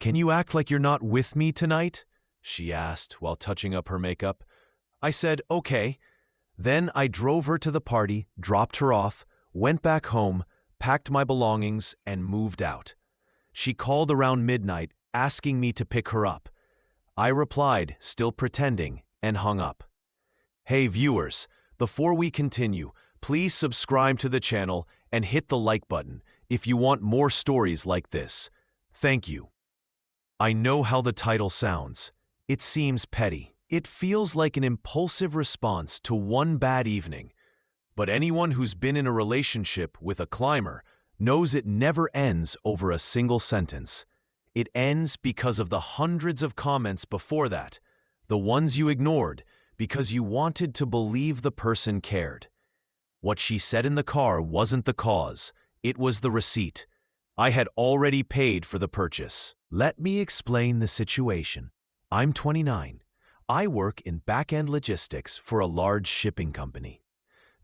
"Can you act like you're not with me tonight?" she asked while touching up her makeup. I said, "Okay." Then I drove her to the party, dropped her off, went back home, packed my belongings, and moved out. She called around midnight, asking me to pick her up. I replied, still pretending, and hung up. Hey viewers, before we continue, please subscribe to the channel and hit the like button if you want more stories like this. Thank you. I know how the title sounds. It seems petty. It feels like an impulsive response to one bad evening. But anyone who's been in a relationship with a climber knows it never ends over a single sentence. It ends because of the hundreds of comments before that, the ones you ignored because you wanted to believe the person cared. What she said in the car wasn't the cause, it was the receipt. I had already paid for the purchase. Let me explain the situation. I'm 29. I work in back-end logistics for a large shipping company.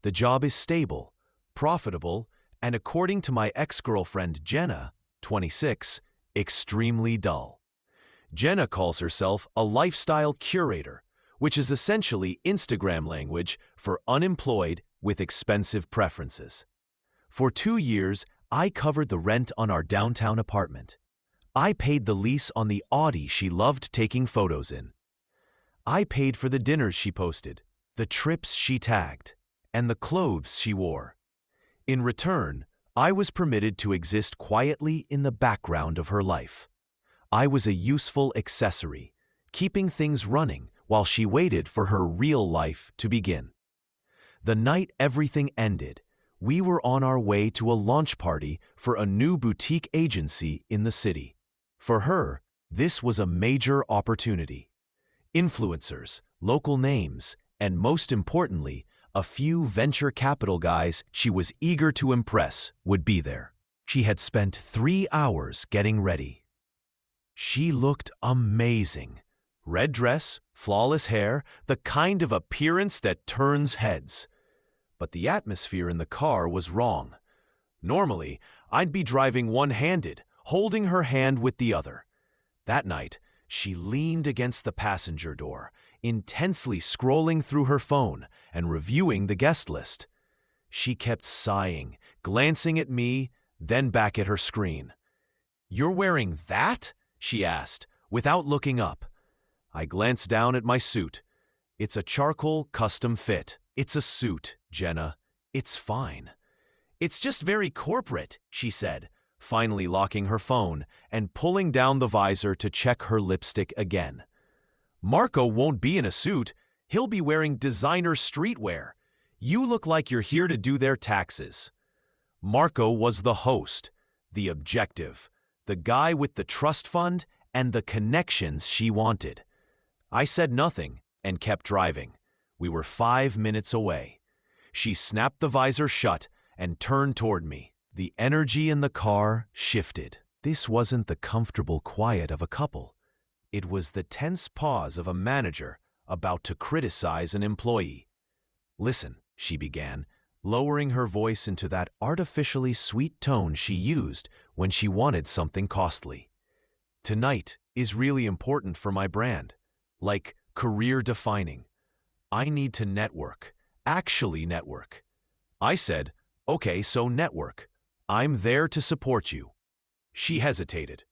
The job is stable, profitable, and according to my ex-girlfriend Jenna, 26, extremely dull. Jenna calls herself a lifestyle curator, which is essentially Instagram language for unemployed with expensive preferences. For 2 years, I covered the rent on our downtown apartment. I paid the lease on the Audi she loved taking photos in. I paid for the dinners she posted, the trips she tagged, and the clothes she wore. In return, I was permitted to exist quietly in the background of her life. I was a useful accessory, keeping things running while she waited for her real life to begin. The night everything ended, we were on our way to a launch party for a new boutique agency in the city. For her, this was a major opportunity. Influencers, local names, and most importantly, a few venture capital guys she was eager to impress would be there. She had spent 3 hours getting ready. She looked amazing. Red dress, flawless hair, the kind of appearance that turns heads. But the atmosphere in the car was wrong. Normally, I'd be driving one-handed, holding her hand with the other. That night, she leaned against the passenger door, intensely scrolling through her phone and reviewing the guest list. She kept sighing, glancing at me, then back at her screen. "You're wearing that?" she asked, without looking up. I glanced down at my suit. "It's a charcoal custom fit." "It's a suit, Jenna. It's fine." "It's just very corporate," she said, finally locking her phone and pulling down the visor to check her lipstick again. "Marco won't be in a suit. He'll be wearing designer streetwear. You look like you're here to do their taxes." Marco was the host, the objective, the guy with the trust fund and the connections she wanted. I said nothing and kept driving. We were 5 minutes away. She snapped the visor shut and turned toward me. The energy in the car shifted. This wasn't the comfortable quiet of a couple. It was the tense pause of a manager about to criticize an employee. "Listen," she began, lowering her voice into that artificially sweet tone she used when she wanted something costly. "Tonight is really important for my brand, like career-defining. I need to network, actually network." I said, "Okay, so network. I'm there to support you." She hesitated.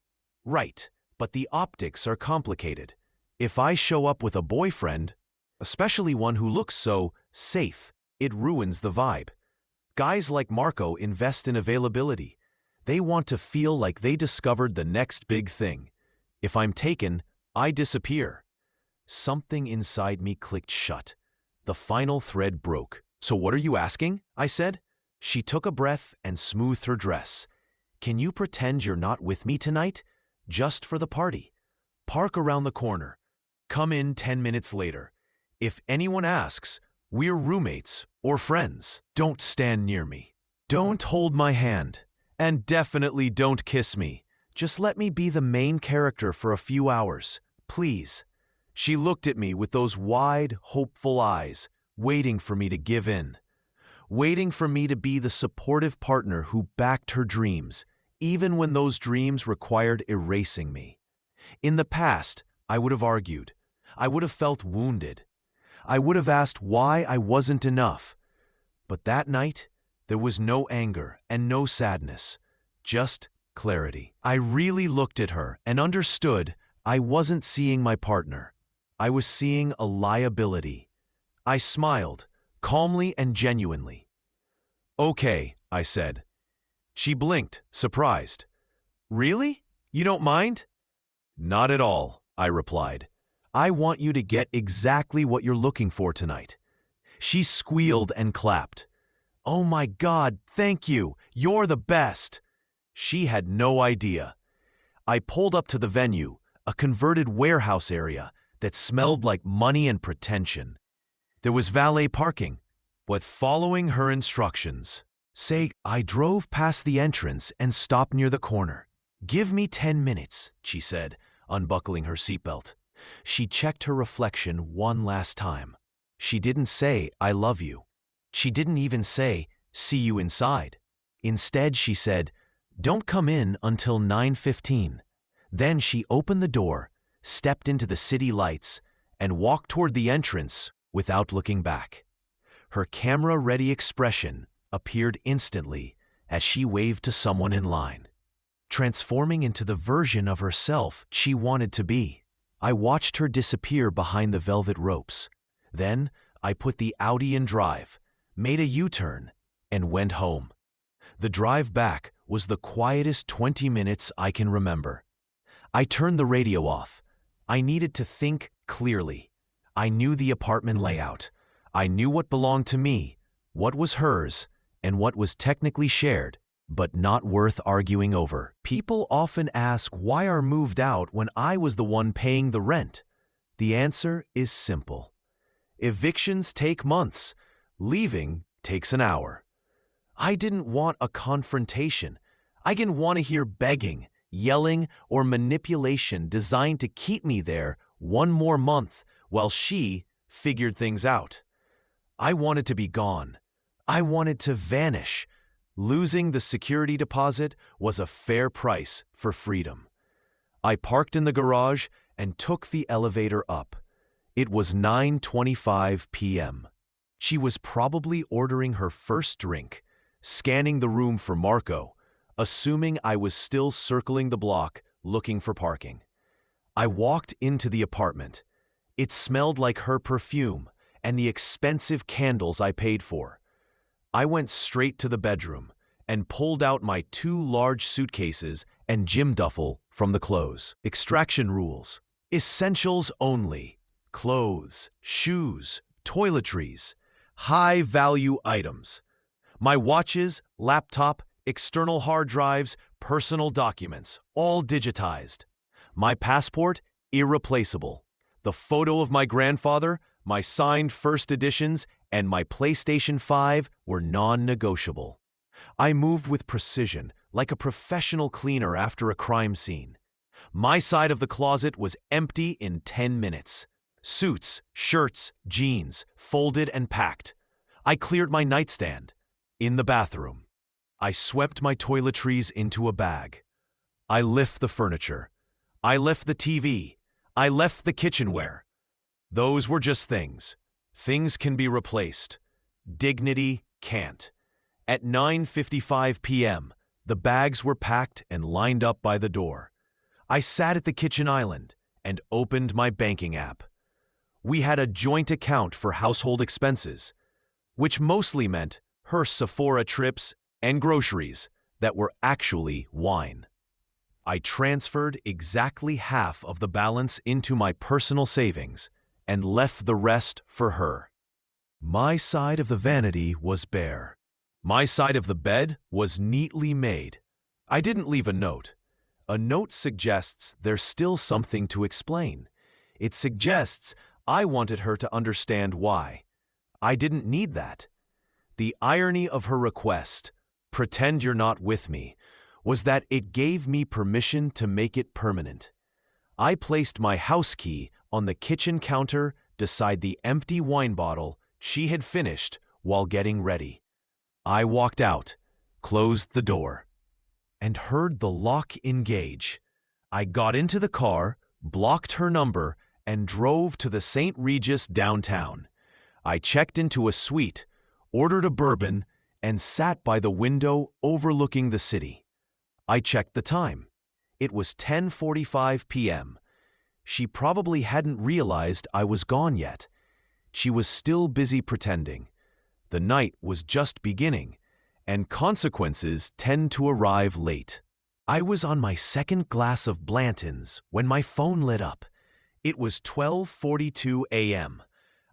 "Right, but the optics are complicated. If I show up with a boyfriend, especially one who looks so safe, it ruins the vibe. Guys like Marco invest in availability. They want to feel like they discovered the next big thing. If I'm taken, I disappear." Something inside me clicked shut. The final thread broke. "So what are you asking?" I said. She took a breath and smoothed her dress. "Can you pretend you're not with me tonight? Just for the party. Park around the corner. Come in 10 minutes later. If anyone asks, we're roommates or friends. Don't stand near me. Don't hold my hand. And definitely don't kiss me. Just let me be the main character for a few hours, please." She looked at me with those wide, hopeful eyes, waiting for me to give in. Waiting for me to be the supportive partner who backed her dreams, even when those dreams required erasing me. In the past, I would have argued. I would have felt wounded. I would have asked why I wasn't enough. But that night, there was no anger and no sadness, just clarity. I really looked at her and understood I wasn't seeing my partner. I was seeing a liability. I smiled, calmly and genuinely. "Okay," I said. She blinked, surprised. "Really? You don't mind?" "Not at all," I replied. "I want you to get exactly what you're looking for tonight." She squealed and clapped. "Oh my God, thank you! You're the best!" She had no idea. I pulled up to the venue, a converted warehouse area that smelled like money and pretension. There was valet parking, but following her instructions. I drove past the entrance and stopped near the corner. "Give me 10 minutes," she said, unbuckling her seatbelt. She checked her reflection one last time. She didn't say, "I love you." She didn't even say, "See you inside." Instead, she said, "Don't come in until 9:15. Then she opened the door, stepped into the city lights, and walked toward the entrance without looking back. Her camera-ready expression appeared instantly as she waved to someone in line, transforming into the version of herself she wanted to be. I watched her disappear behind the velvet ropes. Then I put the Audi in drive, made a U-turn, and went home. The drive back was the quietest 20 minutes I can remember. I turned the radio off. I needed to think clearly. I knew the apartment layout. I knew what belonged to me, what was hers, and what was technically shared, but not worth arguing over. People often ask why I moved out when I was the one paying the rent. The answer is simple. Evictions take months. Leaving takes an hour. I didn't want a confrontation. I didn't want to hear begging, yelling, or manipulation designed to keep me there one more month while she figured things out. I wanted to be gone. I wanted to vanish. Losing the security deposit was a fair price for freedom. I parked in the garage and took the elevator up. It was 9:25 p.m. She was probably ordering her first drink, scanning the room for Marco, assuming I was still circling the block looking for parking. I walked into the apartment. It smelled like her perfume and the expensive candles I paid for. I went straight to the bedroom and pulled out my 2 large suitcases and gym duffel from the clothes. Extraction rules. Essentials only. Clothes, shoes, toiletries, high-value items. My watches, laptop, external hard drives, personal documents, all digitized. My passport, irreplaceable. The photo of my grandfather, my signed first editions, and my PlayStation 5 were non-negotiable. I moved with precision, like a professional cleaner after a crime scene. My side of the closet was empty in 10 minutes. Suits, shirts, jeans, folded and packed. I cleared my nightstand. In the bathroom. I swept my toiletries into a bag. I left the furniture. I left the TV. I left the kitchenware. Those were just things. Things can be replaced. Dignity can't. At 9:55 p.m., the bags were packed and lined up by the door. I sat at the kitchen island and opened my banking app. We had a joint account for household expenses, which mostly meant her Sephora trips and groceries that were actually wine. I transferred exactly half of the balance into my personal savings and left the rest for her. My side of the vanity was bare. My side of the bed was neatly made. I didn't leave a note. A note suggests there's still something to explain. It suggests I wanted her to understand why. I didn't need that. The irony of her request, "Pretend you're not with me," was that it gave me permission to make it permanent. I placed my house key on the kitchen counter beside the empty wine bottle she had finished while getting ready. I walked out, closed the door, and heard the lock engage. I got into the car, blocked her number, and drove to the St. Regis downtown. I checked into a suite, ordered a bourbon, and sat by the window overlooking the city. I checked the time. It was 10:45 p.m. She probably hadn't realized I was gone yet. She was still busy pretending. The night was just beginning, and consequences tend to arrive late. I was on my second glass of Blanton's when my phone lit up. It was 12:42 a.m.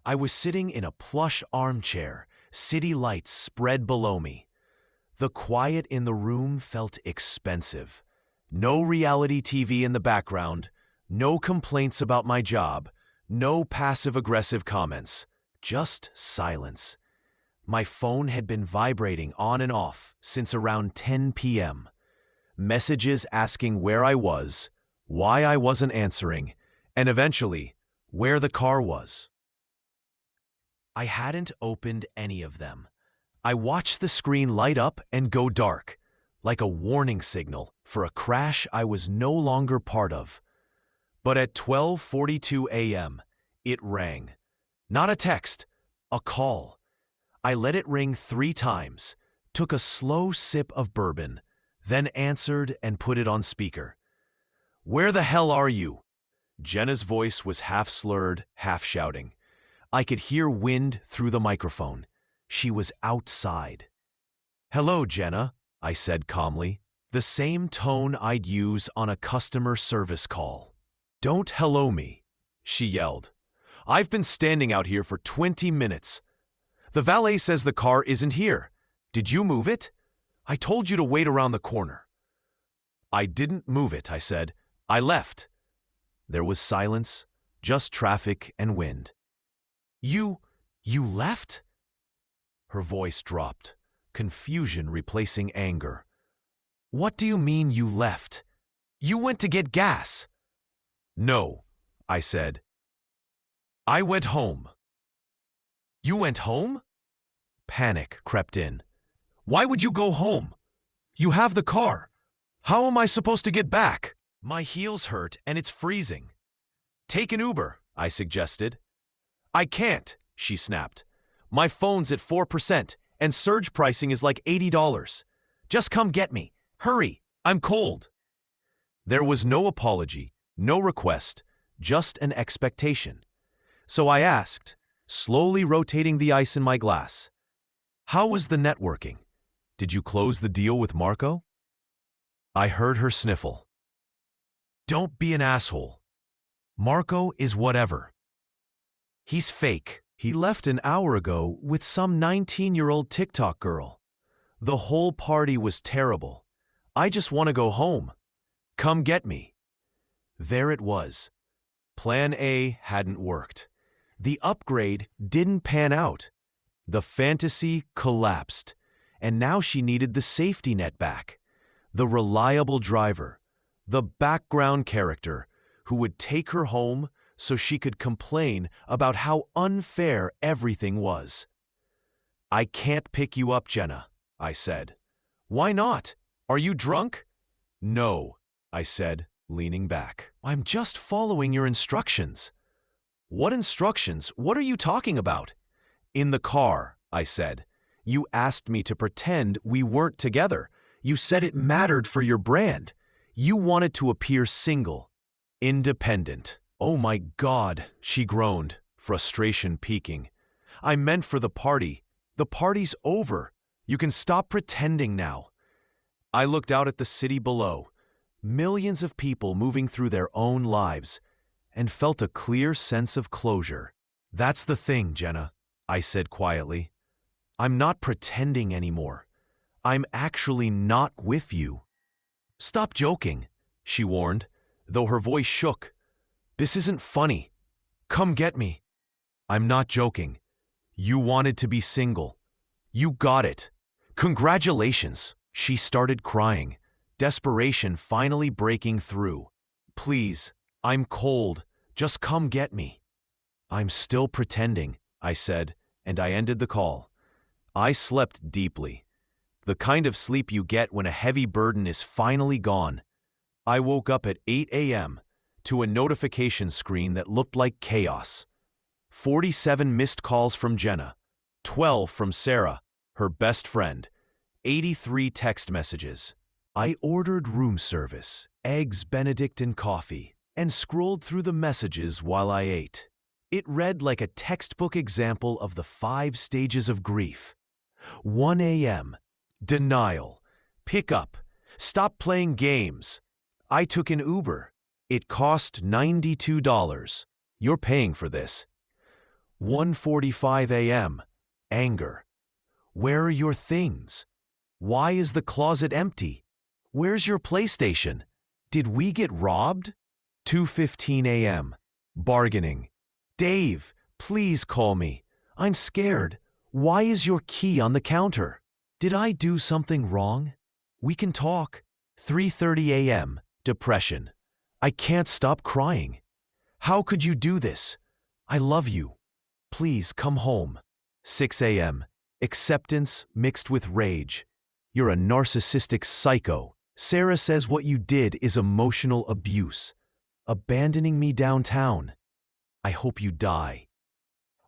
I was sitting in a plush armchair, city lights spread below me. The quiet in the room felt expensive. No reality TV in the background, no complaints about my job, no passive-aggressive comments, just silence. My phone had been vibrating on and off since around 10 p.m. Messages asking where I was, why I wasn't answering, and eventually, where the car was. I hadn't opened any of them. I watched the screen light up and go dark, like a warning signal for a crash I was no longer part of. But at 12:42 a.m., it rang. Not a text, a call. I let it ring 3 times, took a slow sip of bourbon, then answered and put it on speaker. "Where the hell are you?" Jenna's voice was half slurred, half shouting. I could hear wind through the microphone. She was outside. "Hello, Jenna," I said calmly, the same tone I'd use on a customer service call. "Don't hello me," she yelled. "I've been standing out here for 20 minutes. The valet says the car isn't here. Did you move it? I told you to wait around the corner." "I didn't move it," I said. "I left." There was silence, just traffic and wind. You left?" Her voice dropped, confusion replacing anger. "What do you mean you left? You went to get gas." "No," I said. "I went home." "You went home?" Panic crept in. "Why would you go home? You have the car. How am I supposed to get back? My heels hurt and it's freezing." "Take an Uber," I suggested. "I can't," she snapped. "My phone's at 4% and surge pricing is like $80. Just come get me. Hurry, I'm cold." There was no apology, no request, just an expectation. So I asked, slowly rotating the ice in my glass, "How was the networking? Did you close the deal with Marco?" I heard her sniffle. "Don't be an asshole. Marco is whatever. He's fake. He left an hour ago with some 19-year-old TikTok girl. The whole party was terrible. I just want to go home. Come get me." There it was. Plan A hadn't worked. The upgrade didn't pan out. The fantasy collapsed, and now she needed the safety net back. The reliable driver, the background character who would take her home so she could complain about how unfair everything was. "I can't pick you up, Jenna," I said. "Why not? Are you drunk?" "No," I said, leaning back. "I'm just following your instructions." "What instructions? What are you talking about?" "In the car," I said. "You asked me to pretend we weren't together. You said it mattered for your brand. You wanted to appear single, independent." "Oh my God," she groaned, frustration peaking. "I meant for the party. The party's over. You can stop pretending now." I looked out at the city below, millions of people moving through their own lives, and felt a clear sense of closure. "That's the thing, Jenna," I said quietly. "I'm not pretending anymore. I'm actually not with you." "Stop joking," she warned, though her voice shook. "This isn't funny. Come get me." "I'm not joking. You wanted to be single. You got it. Congratulations." She started crying, desperation finally breaking through. "Please, I'm cold. Just come get me." "I'm still pretending," I said, and I ended the call. I slept deeply. The kind of sleep you get when a heavy burden is finally gone. I woke up at 8 a.m. to a notification screen that looked like chaos. 47 missed calls from Jenna, 12 from Sarah, her best friend, 83 text messages. I ordered room service, eggs Benedict and coffee, and scrolled through the messages while I ate. It read like a textbook example of the 5 stages of grief. 1 a.m. Denial. Pick up. Stop playing games. I took an Uber. It cost $92. You're paying for this. 1:45 a.m. Anger. Where are your things? Why is the closet empty? Where's your PlayStation? Did we get robbed? 2:15 a.m. Bargaining. Dave, please call me. I'm scared. Why is your key on the counter? Did I do something wrong? We can talk. 3:30 a.m. Depression. I can't stop crying. How could you do this? I love you. Please come home. 6 a.m. Acceptance mixed with rage. You're a narcissistic psycho. Sarah says what you did is emotional abuse. Abandoning me downtown. I hope you die.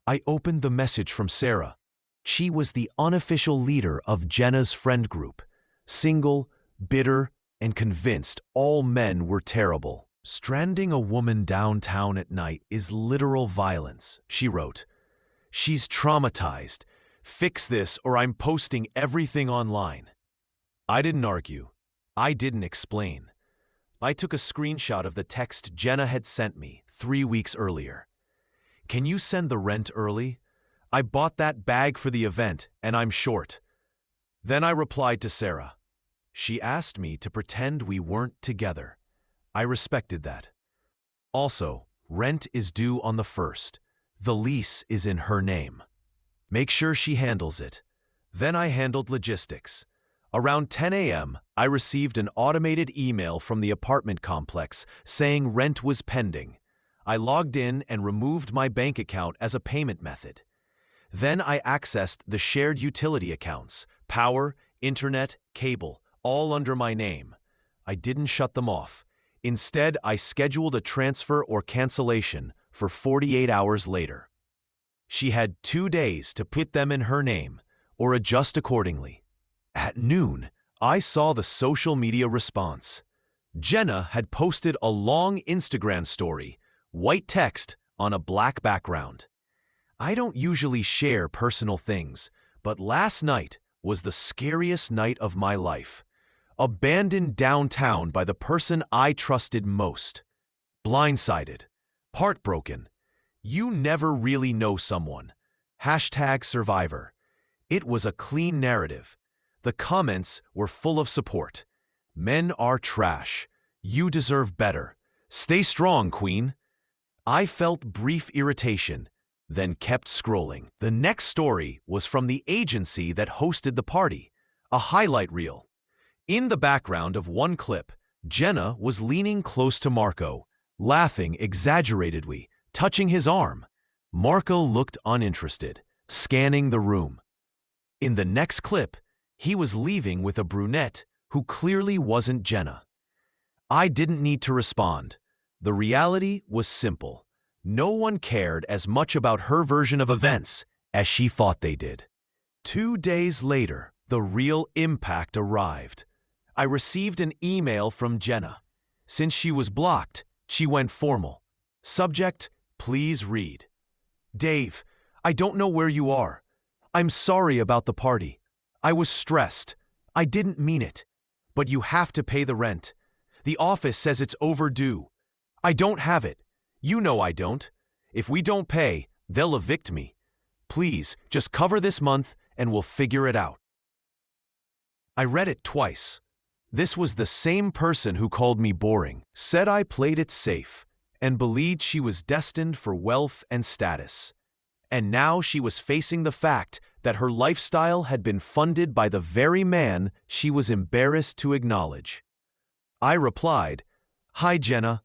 I opened the message from Sarah. She was the unofficial leader of Jenna's friend group. Single, bitter, and convinced all men were terrible. Stranding a woman downtown at night is literal violence, she wrote. She's traumatized. Fix this or I'm posting everything online. I didn't argue. I didn't explain. I took a screenshot of the text Jenna had sent me 3 weeks earlier. Can you send the rent early? I bought that bag for the event and I'm short. Then I replied to Sarah. She asked me to pretend we weren't together. I respected that. Also, rent is due on the 1st. The lease is in her name. Make sure she handles it. Then I handled logistics. Around 10 a.m., I received an automated email from the apartment complex saying rent was pending. I logged in and removed my bank account as a payment method. Then I accessed the shared utility accounts, power, internet, cable, all under my name. I didn't shut them off. Instead, I scheduled a transfer or cancellation for 48 hours later. She had 2 days to put them in her name or adjust accordingly. At noon, I saw the social media response. Jenna had posted a long Instagram story, white text on a black background. I don't usually share personal things, but last night was the scariest night of my life. Abandoned downtown by the person I trusted most. Blindsided. Heartbroken. You never really know someone. #survivor. It was a clean narrative. The comments were full of support. Men are trash. You deserve better. Stay strong, Queen. I felt brief irritation, then kept scrolling. The next story was from the agency that hosted the party, a highlight reel. In the background of one clip, Jenna was leaning close to Marco, laughing exaggeratedly, touching his arm. Marco looked uninterested, scanning the room. In the next clip, he was leaving with a brunette who clearly wasn't Jenna. I didn't need to respond. The reality was simple. No one cared as much about her version of events as she thought they did. 2 days later, the real impact arrived. I received an email from Jenna. Since she was blocked, she went formal. Subject, please read. Dave, I don't know where you are. I'm sorry about the party. I was stressed. I didn't mean it. But you have to pay the rent. The office says it's overdue. I don't have it. You know I don't. If we don't pay, they'll evict me. Please, just cover this month and we'll figure it out. I read it twice. This was the same person who called me boring, said I played it safe, and believed she was destined for wealth and status. And now she was facing the fact that her lifestyle had been funded by the very man she was embarrassed to acknowledge. I replied, Hi Jenna,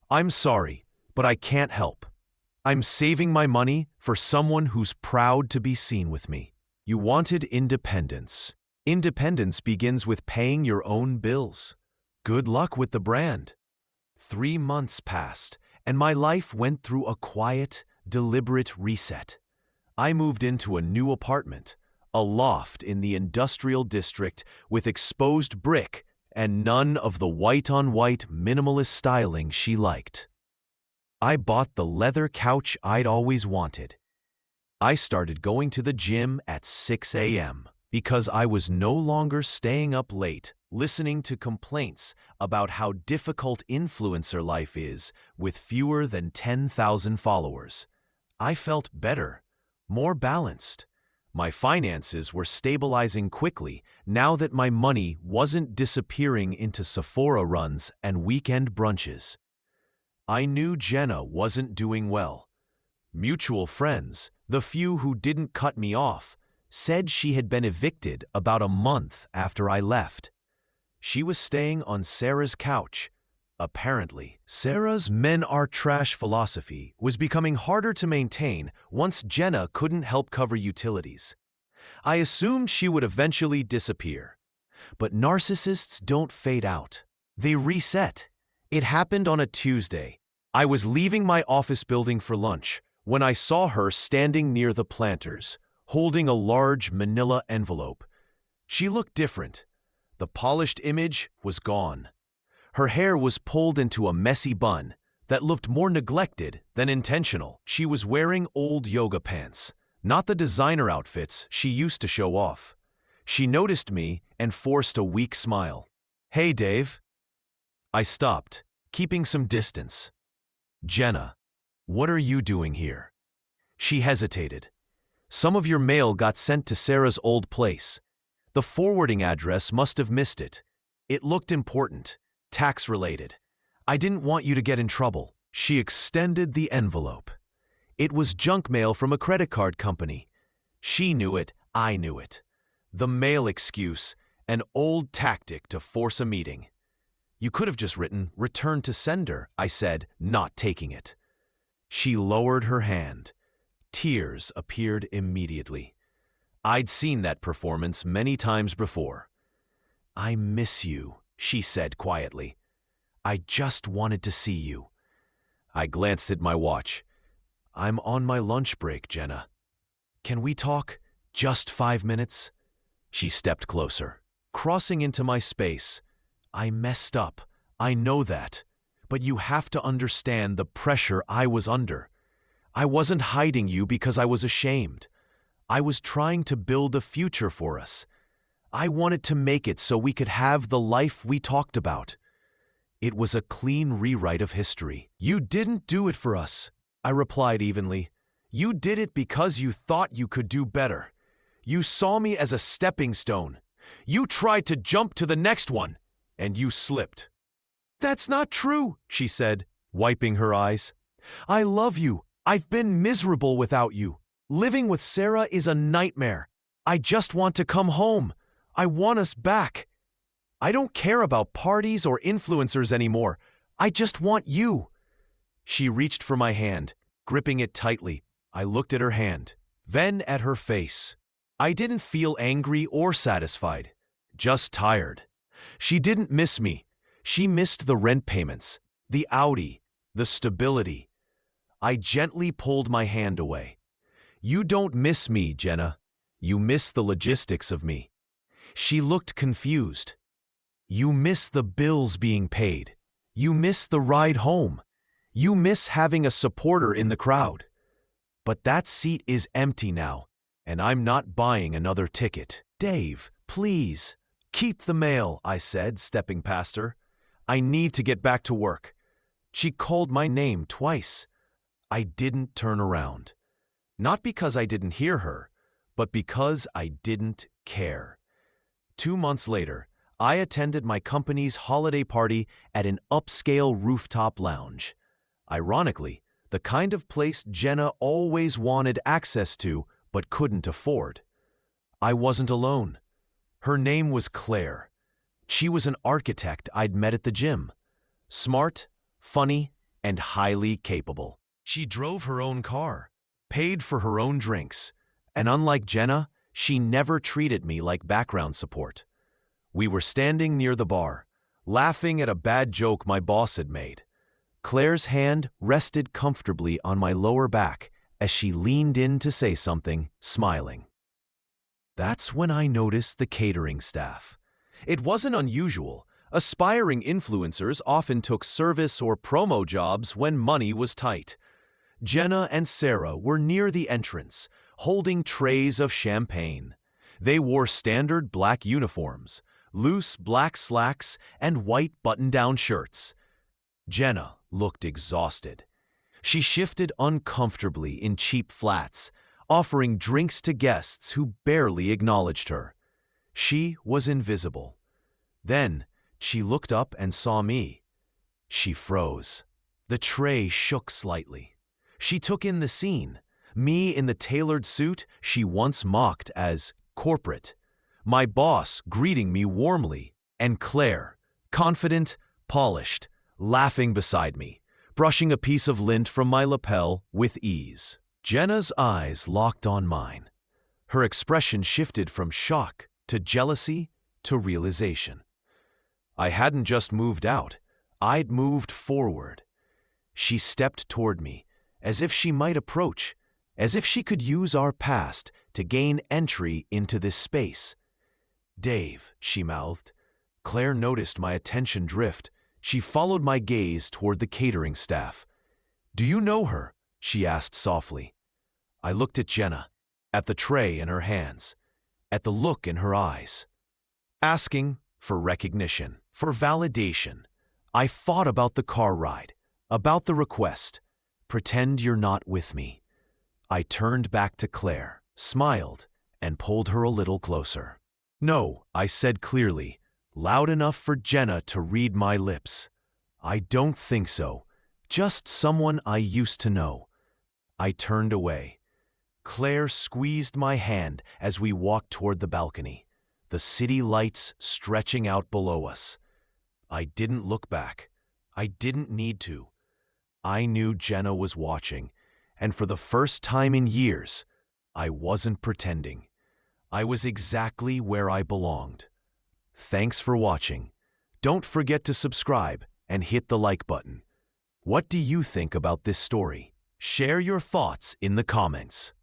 I'm sorry, but I can't help. I'm saving my money for someone who's proud to be seen with me. You wanted independence. Independence begins with paying your own bills. Good luck with the brand. 3 months passed, and my life went through a quiet, deliberate reset. I moved into a new apartment, a loft in the industrial district with exposed brick and none of the white-on-white minimalist styling she liked. I bought the leather couch I'd always wanted. I started going to the gym at 6 a.m. because I was no longer staying up late listening to complaints about how difficult influencer life is with fewer than 10,000 followers. I felt better, more balanced. My finances were stabilizing quickly now that my money wasn't disappearing into Sephora runs and weekend brunches. I knew Jenna wasn't doing well. Mutual friends, the few who didn't cut me off, said she had been evicted about a month after I left. She was staying on Sarah's couch. Apparently, Sarah's men are trash philosophy was becoming harder to maintain once Jenna couldn't help cover utilities. I assumed she would eventually disappear. But narcissists don't fade out. They reset. It happened on a Tuesday. I was leaving my office building for lunch when I saw her standing near the planters, holding a large manila envelope. She looked different. The polished image was gone. Her hair was pulled into a messy bun that looked more neglected than intentional. She was wearing old yoga pants, not the designer outfits she used to show off. She noticed me and forced a weak smile. "Hey, Dave." I stopped, keeping some distance. "Jenna, what are you doing here?" She hesitated. "Some of your mail got sent to Sarah's old place. The forwarding address must have missed it. It looked important, tax-related. I didn't want you to get in trouble." She extended the envelope. It was junk mail from a credit card company. She knew it, I knew it. The mail excuse, an old tactic to force a meeting. "You could have just written, 'Return to sender,'" I said, not taking it. She lowered her hand. Tears appeared immediately. I'd seen that performance many times before. "I miss you," she said quietly. "I just wanted to see you." I glanced at my watch. "I'm on my lunch break, Jenna. Can we talk? Just 5 minutes?" She stepped closer, crossing into my space. "I messed up. I know that. But you have to understand the pressure I was under. I wasn't hiding you because I was ashamed. I was trying to build a future for us. I wanted to make it so we could have the life we talked about. It was a clean rewrite of history." "You didn't do it for us," I replied evenly. "You did it because you thought you could do better. You saw me as a stepping stone. You tried to jump to the next one, and you slipped." "That's not true," she said, wiping her eyes. "I love you. I've been miserable without you. Living with Sarah is a nightmare. I just want to come home. I want us back. I don't care about parties or influencers anymore. I just want you." She reached for my hand, gripping it tightly. I looked at her hand, then at her face. I didn't feel angry or satisfied, just tired. She didn't miss me. She missed the rent payments, the Audi, the stability. I gently pulled my hand away. "You don't miss me, Jenna. You miss the logistics of me." She looked confused. "You miss the bills being paid. You miss the ride home. You miss having a supporter in the crowd. But that seat is empty now, and I'm not buying another ticket." "Dave, please." "Keep the mail," I said, stepping past her. "I need to get back to work." She called my name twice. I didn't turn around. Not because I didn't hear her, but because I didn't care. 2 months later, I attended my company's holiday party at an upscale rooftop lounge. Ironically, the kind of place Jenna always wanted access to but couldn't afford. I wasn't alone. Her name was Claire. She was an architect I'd met at the gym. Smart, funny, and highly capable. She drove her own car, paid for her own drinks, and unlike Jenna, she never treated me like background support. We were standing near the bar, laughing at a bad joke my boss had made. Claire's hand rested comfortably on my lower back as she leaned in to say something, smiling. That's when I noticed the catering staff. It wasn't unusual. Aspiring influencers often took service or promo jobs when money was tight. Jenna and Sarah were near the entrance, holding trays of champagne. They wore standard black uniforms, loose black slacks, and white button-down shirts. Jenna looked exhausted. She shifted uncomfortably in cheap flats, offering drinks to guests who barely acknowledged her. She was invisible. Then she looked up and saw me. She froze. The tray shook slightly. She took in the scene, me in the tailored suit she once mocked as corporate, my boss greeting me warmly, and Claire, confident, polished, laughing beside me, brushing a piece of lint from my lapel with ease. Jenna's eyes locked on mine. Her expression shifted from shock to jealousy to realization. I hadn't just moved out, I'd moved forward. She stepped toward me, as if she might approach, as if she could use our past to gain entry into this space. "Dave," she mouthed. Claire noticed my attention drift. She followed my gaze toward the catering staff. "Do you know her?" she asked softly. I looked at Jenna, at the tray in her hands, at the look in her eyes. Asking for recognition, for validation. I thought about the car ride, about the request. "Pretend you're not with me." I turned back to Claire, smiled, and pulled her a little closer. "No," I said clearly, loud enough for Jenna to read my lips. "I don't think so. Just someone I used to know." I turned away. Claire squeezed my hand as we walked toward the balcony, the city lights stretching out below us. I didn't look back. I didn't need to. I knew Jenna was watching, and for the first time in years, I wasn't pretending. I was exactly where I belonged. Thanks for watching. Don't forget to subscribe and hit the like button. What do you think about this story? Share your thoughts in the comments.